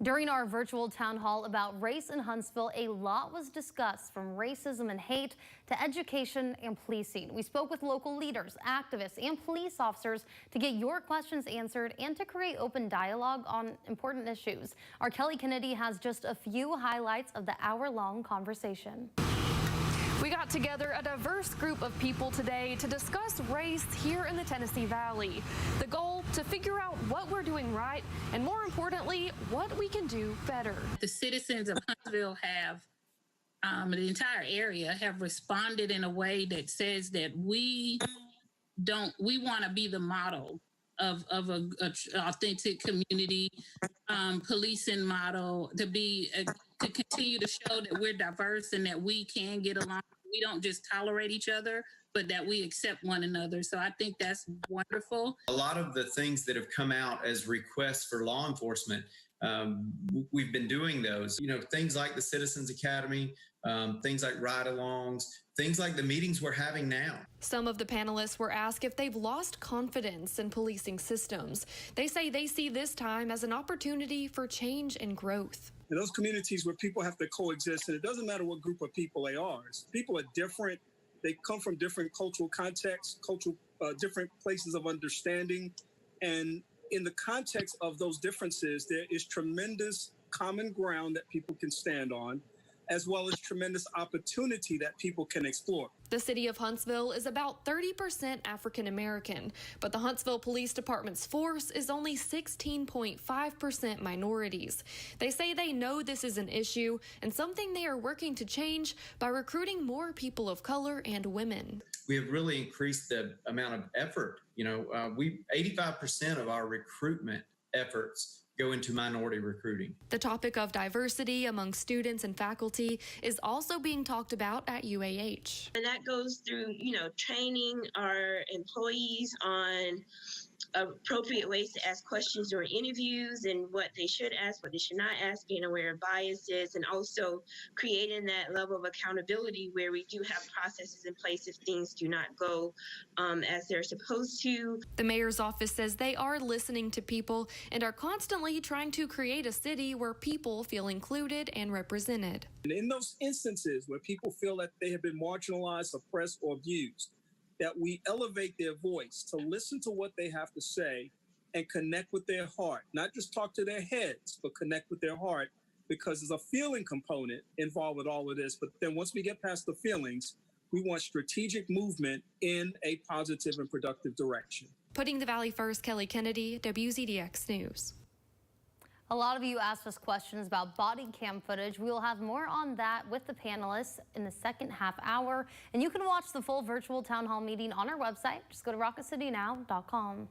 During our virtual town hall about race in Huntsville, a lot was discussed, from racism and hate to education and policing. We spoke with local leaders, activists, and police officers to get your questions answered and to create open dialogue on important issues. Our Kelly Kennedy has just a few highlights of the hour-long conversation. We got together a diverse group of people today to discuss race here in the Tennessee Valley. The goal, to figure out what we're doing right and, more importantly, what we can do better. The citizens of Huntsville have, the entire area have responded in a way that says that we want to be the model of an authentic community policing model, to continue to show that we're diverse and that we can get along. We don't just tolerate each other, but that we accept one another. So I think that's wonderful. A lot of the things that have come out as requests for law enforcement, we've been doing those. You know, things like the Citizens Academy, things like ride-alongs, things like the meetings we're having now. Some of the panelists were asked if they've lost confidence in policing systems. They say they see this time as an opportunity for change and growth. In those communities where people have to coexist, and it doesn't matter what group of people they are. People are different. They come from different cultural contexts, different places of understanding. And in the context of those differences, there is tremendous common ground that people can stand on, as well as tremendous opportunity that people can explore. The city of Huntsville is about 30% African American, but the Huntsville Police Department's force is only 16.5% minorities. They say they know this is an issue and something they are working to change by recruiting more people of color and women. We have really increased the amount of effort. 85% of our recruitment efforts go into minority recruiting. The topic of diversity among students and faculty is also being talked about at UAH. And that goes through, training our employees on appropriate ways to ask questions during interviews and what they should ask, what they should not ask, being aware of biases, and also creating that level of accountability where we do have processes in place if things do not go as they're supposed to. The mayor's office says they are listening to people and are constantly trying to create a city where people feel included and represented. And in those instances where people feel that they have been marginalized, suppressed, or abused, that we elevate their voice to listen to what they have to say and connect with their heart, not just talk to their heads, but connect with their heart, because there's a feeling component involved with all of this. But then once we get past the feelings, we want strategic movement in a positive and productive direction. Putting the Valley first, Kelly Kennedy, WZDX News. A lot of you asked us questions about body cam footage. We will have more on that with the panelists in the second half hour. And you can watch the full virtual town hall meeting on our website. Just go to rocketcitynow.com.